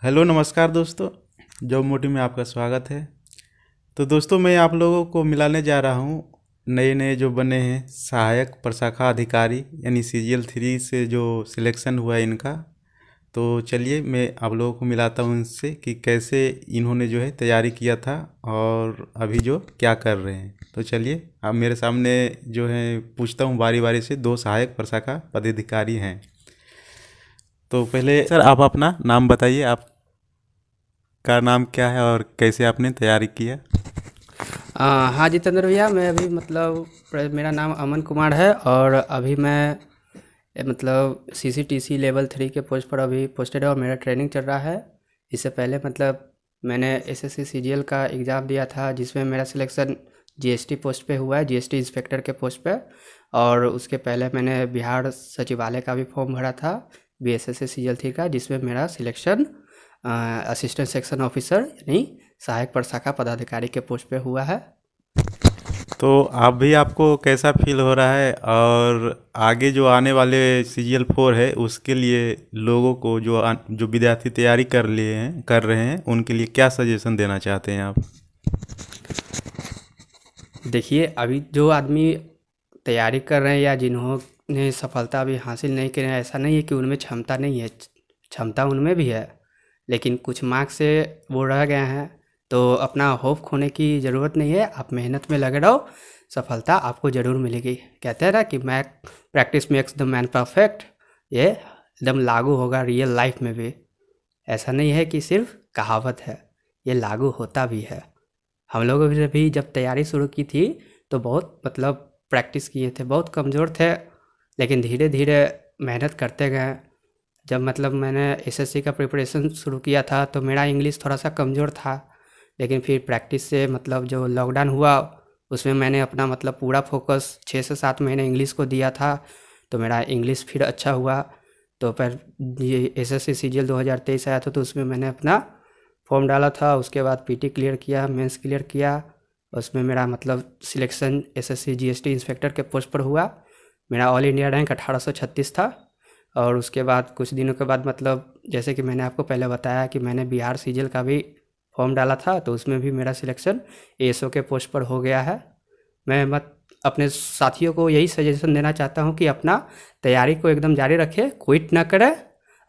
Hello नमस्कार दोस्तों। Job motive में आपका स्वागत है। तो दोस्तों मैं आप लोगों को मिलाने जा रहा हूँ नए नए जो बने हैं सहायक प्रशाखा अधिकारी यानी CGL 3 से जो सिलेक्शन हुआ है इनका। तो चलिए मैं आप लोगों को मिलाता हूँ इनसे कि कैसे इन्होंने जो है तैयारी किया था और अभी जो क्या कर रहे हैं। तो चलिए अब मेरे सामने जो है पूछता हूँ बारी बारी से। दो सहायक प्रशाखा पदाधिकारी हैं। तो पहले सर आप अपना नाम बताइए। आप का नाम क्या है और कैसे आपने तैयारी किया? हाँ जितेंद्र भैया, मैं अभी मेरा नाम अमन कुमार है और अभी मैं CCTC लेवल 3 के पोस्ट पर अभी पोस्टेड है और मेरा ट्रेनिंग चल रहा है। इससे पहले मैंने SSC CGL का एग्ज़ाम दिया था जिसमें मेरा सिलेक्शन GST पोस्ट पे हुआ है, GST इंस्पेक्टर के पोस्ट पे। और उसके पहले मैंने बिहार सचिवालय का भी फॉर्म भरा था BSS CGL 3 का, जिसमें मेरा सिलेक्शन असिस्टेंट सेक्शन ऑफिसर यानी सहायक प्रशाखा पदाधिकारी के पोस्ट पे हुआ है। तो आप भी आपको कैसा फील हो रहा है और आगे जो आने वाले CGL 4 है उसके लिए लोगों को जो विद्यार्थी तैयारी कर रहे हैं उनके लिए क्या सजेशन देना चाहते हैं आप? देखिए, अभी जो आदमी तैयारी कर रहे हैं या जिन्होंने सफलता अभी हासिल नहीं की है, ऐसा नहीं है कि उनमें क्षमता नहीं है। क्षमता उनमें भी है, लेकिन कुछ मार्क्स से वो रह गए हैं। तो अपना होप खोने की ज़रूरत नहीं है, आप मेहनत में लगे रहो, सफलता आपको ज़रूर मिलेगी। कहते हैं ना कि practice makes the man perfect. ये एकदम लागू होगा रियल लाइफ में भी। ऐसा नहीं है कि सिर्फ कहावत है, ये लागू होता भी है। हम लोग भी जब तैयारी शुरू की थी तो बहुत प्रैक्टिस किए थे, बहुत कमज़ोर थे, लेकिन धीरे धीरे मेहनत करते गए। जब मैंने SSC का प्रिपरेशन शुरू किया था तो मेरा इंग्लिश थोड़ा सा कमज़ोर था, लेकिन फिर प्रैक्टिस से जो लॉकडाउन हुआ उसमें मैंने अपना पूरा फोकस 6 से 7 महीने इंग्लिश को दिया था, तो मेरा इंग्लिश फिर अच्छा हुआ। तो फिर ये SSC CGL 2023 आया था तो उसमें मैंने अपना फॉर्म डाला था। उसके बाद PT क्लियर किया, मेंस क्लियर किया। उसमें मेरा सिलेक्शन SSC GST इंस्पेक्टर के पोस्ट पर हुआ। मेरा ऑल इंडिया रैंक 1836 था। और उसके बाद कुछ दिनों के बाद जैसे कि मैंने आपको पहले बताया कि मैंने बिहार CGL का भी फॉर्म डाला था, तो उसमें भी मेरा सिलेक्शन ASO के पोस्ट पर हो गया है। मैं अपने साथियों को यही सजेशन देना चाहता हूँ कि अपना तैयारी को एकदम जारी रखें, क्विट ना करें,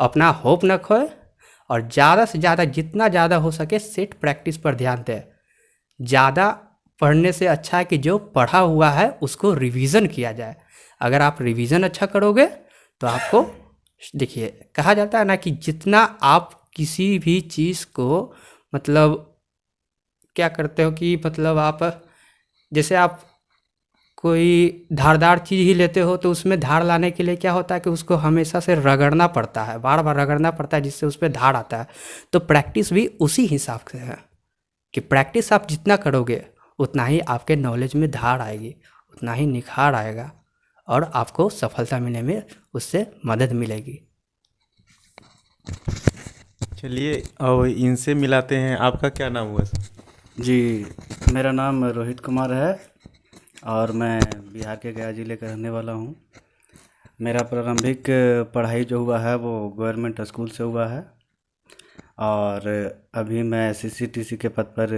अपना होप ना खोए, और ज़्यादा से ज़्यादा जितना ज़्यादा हो सके सेट प्रैक्टिस पर ध्यान दें। ज़्यादा पढ़ने से अच्छा है कि जो पढ़ा हुआ है उसको रिवीजन किया जाए। अगर आप रिवीजन अच्छा करोगे तो आपको, देखिए कहा जाता है ना कि जितना आप किसी भी चीज़ को क्या करते हो कि आप जैसे आप कोई धारदार चीज़ ही लेते हो तो उसमें धार लाने के लिए क्या होता है कि उसको हमेशा से रगड़ना पड़ता है, बार बार रगड़ना पड़ता है, जिससे उस पर धार आता है। तो प्रैक्टिस भी उसी हिसाब से है कि प्रैक्टिस आप जितना करोगे उतना ही आपके नॉलेज में धार आएगी, उतना ही निखार आएगा और आपको सफलता मिलने में उससे मदद मिलेगी। चलिए अब इनसे मिलाते हैं। आपका क्या नाम हुआ सर? जी, मेरा नाम रोहित कुमार है और मैं बिहार के गया ज़िले का रहने वाला हूँ। मेरा प्रारंभिक पढ़ाई जो हुआ है वो गवर्नमेंट स्कूल से हुआ है और अभी मैं CCTC के पद पर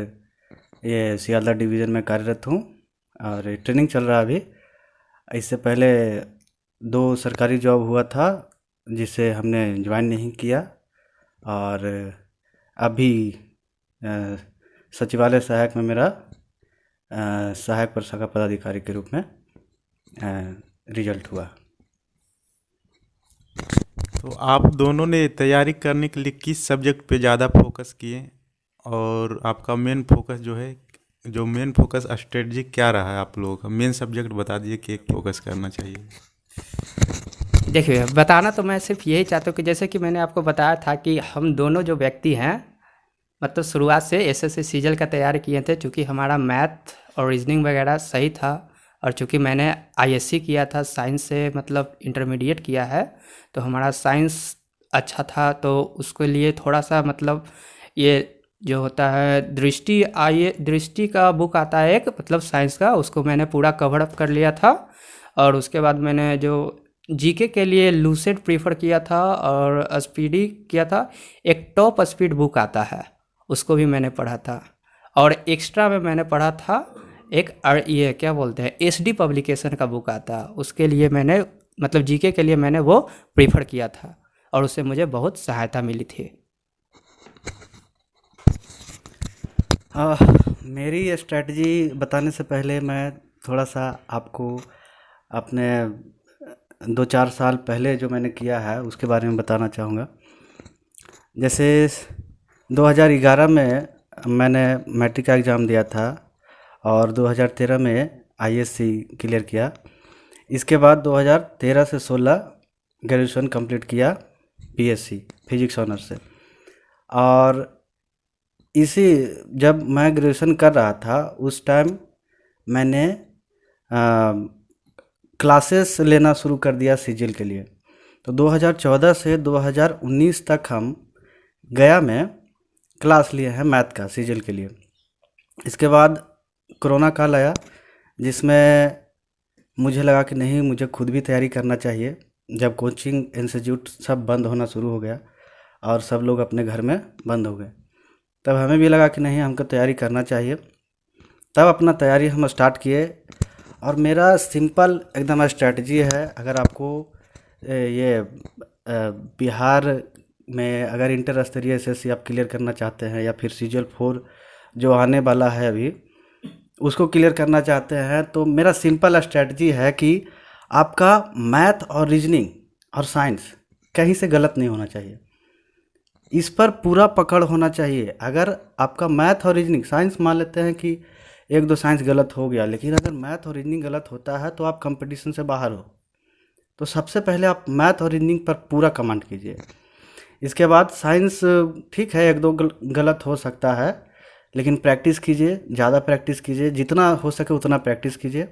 ये सियालदह डिवीज़न में कार्यरत हूँ और ट्रेनिंग चल रहा है अभी। इससे पहले 2 सरकारी जॉब हुआ था जिसे हमने ज्वाइन नहीं किया और अभी सचिवालय सहायक में मेरा सहायक प्रशाखा पदाधिकारी के रूप में रिजल्ट हुआ। तो आप दोनों ने तैयारी करने के लिए किस सब्जेक्ट पे ज़्यादा फोकस किए और आपका मेन फोकस जो मेन फोकस स्ट्रेटजी क्या रहा है? आप लोगों का मेन सब्जेक्ट बता दीजिए कि एक फोकस करना चाहिए। देखिए, बताना तो मैं सिर्फ यही चाहता हूँ कि जैसे कि मैंने आपको बताया था कि हम दोनों जो व्यक्ति हैं शुरुआत से SSC CGL का तैयारी किए थे, चूँकि हमारा मैथ और रीजनिंग वगैरह सही था। और चूँकि मैंने ISC किया था, साइंस से इंटरमीडिएट किया है, तो हमारा साइंस अच्छा था। तो उसके लिए थोड़ा सा ये जो होता है दृष्टि का बुक आता है एक साइंस का, उसको मैंने पूरा कवर अप कर लिया था। और उसके बाद मैंने जो जीके के लिए लूसेंट प्रीफर किया था और स्पीडी किया था। एक टॉप स्पीड बुक आता है, उसको भी मैंने पढ़ा था। और एक्स्ट्रा में मैंने पढ़ा था एक ये क्या बोलते हैं, एसडी पब्लिकेशन का बुक आता है, उसके लिए मैंने मतलब जीके के लिए मैंने वो प्रीफर किया था और उससे मुझे बहुत सहायता मिली थी। मेरी स्ट्रैटेजी बताने से पहले मैं थोड़ा सा आपको अपने 2-4 साल पहले जो मैंने किया है उसके बारे में बताना चाहूँगा। जैसे 2011 में मैंने मैट्रिक का एग्ज़ाम दिया था और 2013 में आईएससी क्लियर किया। इसके बाद 2013 से 16 ग्रेजुएशन कंप्लीट किया बीएससी फिजिक्स ऑनर से। और इसी जब मैं ग्रेजुएशन कर रहा था उस टाइम मैंने क्लासेस लेना शुरू कर दिया सीजीएल के लिए। तो 2014 से 2019 तक हम गया में क्लास लिए हैं मैथ का सीजीएल के लिए। इसके बाद कोरोना काल आया जिसमें मुझे लगा कि नहीं, मुझे खुद भी तैयारी करना चाहिए। जब कोचिंग इंस्टीट्यूट सब बंद होना शुरू हो गया और सब लोग अपने घर में बंद हो गए, तब हमें भी लगा कि नहीं, हमको तैयारी करना चाहिए। तब अपना तैयारी हम स्टार्ट किए और मेरा सिंपल एकदम स्ट्रैटेजी है। अगर आपको ये बिहार में अगर इंटर स्तरीय एसएससी आप क्लियर करना चाहते हैं या फिर सीजीएल 4 जो आने वाला है अभी उसको क्लियर करना चाहते हैं, तो मेरा सिंपल स्ट्रैटेजी है कि आपका मैथ और रीजनिंग और साइंस कहीं से गलत नहीं होना चाहिए। इस पर पूरा पकड़ होना चाहिए। अगर आपका मैथ और रीजनिंग, साइंस मान लेते हैं कि 1-2 साइंस गलत हो गया, लेकिन अगर मैथ और रीजनिंग गलत होता है तो आप कंपटीशन से बाहर हो। तो सबसे पहले आप मैथ और रीजनिंग पर पूरा कमांड कीजिए। इसके बाद साइंस ठीक है, 1-2 गलत हो सकता है, लेकिन प्रैक्टिस कीजिए, ज़्यादा प्रैक्टिस कीजिए, जितना हो सके उतना प्रैक्टिस कीजिए।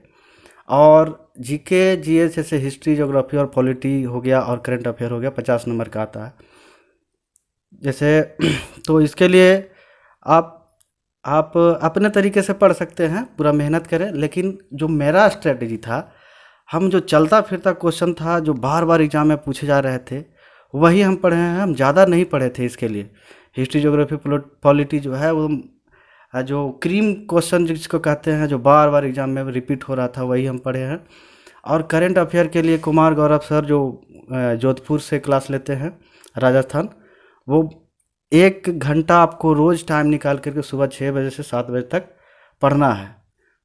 और जीके जीएस जैसे हिस्ट्री, ज्योग्राफी और पॉलिटी हो गया और करंट अफेयर हो गया, 50 नंबर का आता है जैसे। तो इसके लिए आप अपने तरीके से पढ़ सकते हैं, पूरा मेहनत करें। लेकिन जो मेरा स्ट्रेटजी था, हम जो चलता फिरता क्वेश्चन था जो बार बार एग्जाम में पूछे जा रहे थे वही हम पढ़े हैं। हम ज़्यादा नहीं पढ़े थे इसके लिए। हिस्ट्री, ज्योग्राफी, पॉलिटी जो है वो जो क्रीम क्वेश्चन जिसको कहते हैं, जो बार बार एग्जाम में रिपीट हो रहा था, वही हम पढ़े हैं। और करंट अफेयर के लिए कुमार गौरव सर जो जोधपुर से क्लास लेते हैं, राजस्थान, वो 1 घंटा आपको रोज़ टाइम निकाल करके सुबह 6 बजे से 7 बजे तक पढ़ना है।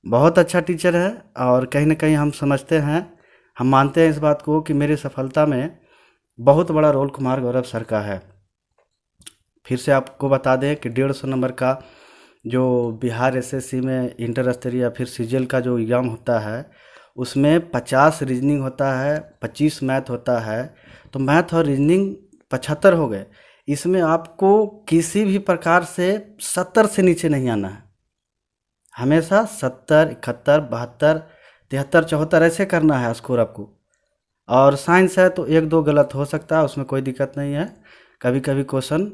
बहुत अच्छा टीचर है और कहीं ना कहीं हम समझते हैं, हम मानते हैं इस बात को कि मेरी सफलता में बहुत बड़ा रोल कुमार गौरव सर का है। फिर से आपको बता दें कि 150 नंबर का जो बिहार एसएससी में इंटर स्तरीय या फिर सीजीएल का जो एग्ज़ाम होता है उसमें 50 रीजनिंग होता है, 25 मैथ होता है। तो मैथ और रीजनिंग 75 हो गए। इसमें आपको किसी भी प्रकार से 70 से नीचे नहीं आना है। हमेशा 70, 71, 72, 73, 74 ऐसे करना है स्कोर आपको। और साइंस है तो 1-2 गलत हो सकता है, उसमें कोई दिक्कत नहीं है। कभी कभी क्वेश्चन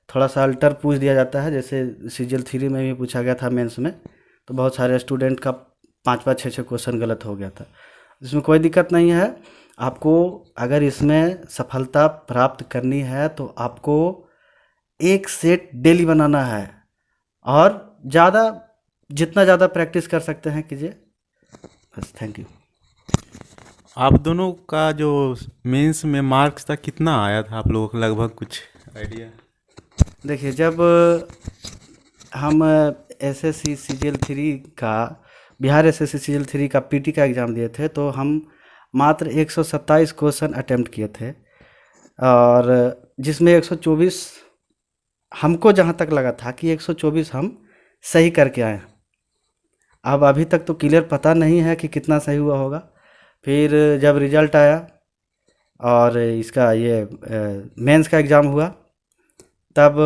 थोड़ा सा अल्टर पूछ दिया जाता है, जैसे सीजीएल 3 में भी पूछा गया था मेंस में, तो बहुत सारे स्टूडेंट का 5-5, 6-6 क्वेश्चन गलत हो गया था। इसमें कोई दिक्कत नहीं है। आपको अगर इसमें सफलता प्राप्त करनी है तो आपको एक सेट डेली बनाना है और जितना ज़्यादा प्रैक्टिस कर सकते हैं कीजिए। बस, थैंक यू। आप दोनों का जो मेंस में मार्क्स था कितना आया था आप लोगों को, लगभग कुछ आइडिया? देखिए, जब हम एसएससी सीजीएल 3 का, बिहार एसएससी सीजीएल 3 का पीटी का एग्ज़ाम दिए थे तो हम मात्र 127 क्वेश्चन अटेम्प्ट किए थे और जिसमें 124, हमको जहाँ तक लगा था कि 124 हम सही करके आए। अब अभी तक तो क्लियर पता नहीं है कि कितना सही हुआ होगा। फिर जब रिज़ल्ट आया और इसका ये मेंस का एग्ज़ाम हुआ तब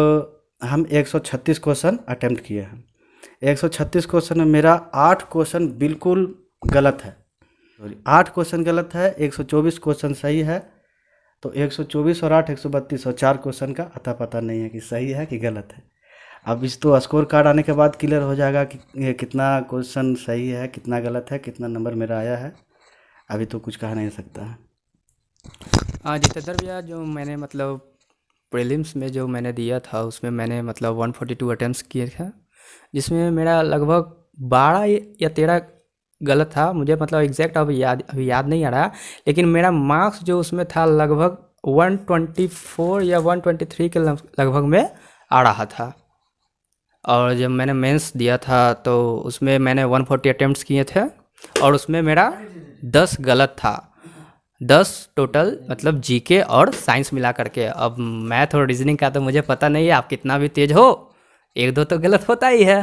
हम 136 क्वेश्चन अटेम्प्ट किए हैं। 136 क्वेश्चन में मेरा 8 क्वेश्चन बिल्कुल गलत है, 8 क्वेश्चन गलत है, 124 क्वेश्चन सही है। तो 124 और 8 132 और 4 क्वेश्चन का अता पता नहीं है कि सही है कि गलत है। अब इस तो स्कोर कार्ड आने के बाद क्लियर हो जाएगा कि ये कितना क्वेश्चन सही है, कितना गलत है, कितना नंबर मेरा आया है। अभी तो कुछ कहा नहीं सकता है। हाँ जितेंद्र भैया, जो मैंने मतलब प्रीलिम्स में जो मैंने दिया था उसमें मैंने मतलब 142 अटेम्प्ट्स किए थे, जिसमें मेरा लगभग 12 या 13 गलत था। मुझे मतलब एग्जैक्ट अभी याद नहीं आ रहा, लेकिन मेरा मार्क्स जो उसमें था लगभग 124 या 123 के लगभग में आ रहा था। और जब मैंने मेंस दिया था तो उसमें मैंने 140 अटेम्प्ट्स किए थे और उसमें मेरा 10 गलत था। 10 टोटल मतलब जीके और साइंस मिला करके। अब मैथ और रीजनिंग का तो मुझे पता नहीं है, आप कितना भी तेज हो एक दो तो गलत होता ही है,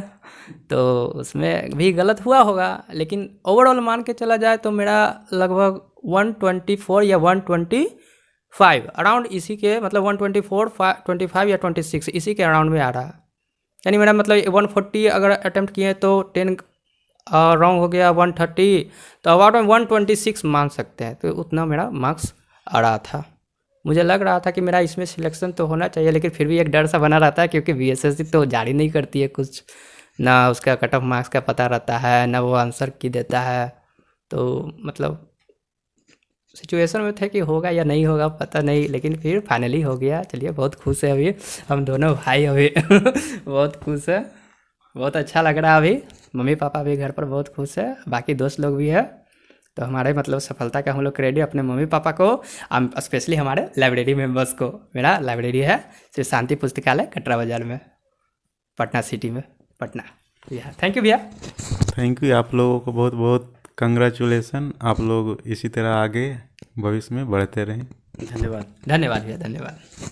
तो उसमें भी गलत हुआ होगा। लेकिन ओवरऑल मान के चला जाए तो मेरा लगभग 124 या 125 अराउंड इसी के, मतलब 124 25 या 26 इसी के अराउंड में आ रहा है। यानी मेरा मतलब 140 अगर अटेम्प्ट किए तो 10 रॉन्ग हो गया, 130 तो अबाउट में 126 मान सकते हैं। तो उतना मेरा मार्क्स आ रहा था। मुझे लग रहा था कि मेरा इसमें सिलेक्शन तो होना चाहिए, लेकिन फिर भी एक डर सा बना रहता है, क्योंकि बीएसएससी तो जारी नहीं करती है कुछ, ना उसका कट ऑफ मार्क्स का पता रहता है, ना वो आंसर की देता है। तो मतलब सिचुएशन में थे कि होगा या नहीं होगा पता नहीं, लेकिन फिर फाइनली हो गया। चलिए बहुत खुश है अभी हम दोनों भाई अभी बहुत खुश है, बहुत अच्छा लग रहा है अभी। मम्मी पापा भी घर पर बहुत खुश है, बाकी दोस्त लोग भी है। तो हमारे मतलब सफलता का हम लोग क्रेडिट अपने मम्मी पापा को, स्पेशली हमारे लाइब्रेरी मेंबर्स को। मेरा लाइब्रेरी है श्री शांति पुस्तकालय कटरा बाजार में, पटना सिटी में, पटना। भैया थैंक यू भैया। थैंक यू, आप लोगों को बहुत बहुत कंग्रेचुलेसन। आप लोग इसी तरह आगे भविष्य में बढ़ते रहें। धन्यवाद। धन्यवाद भैया, धन्यवाद।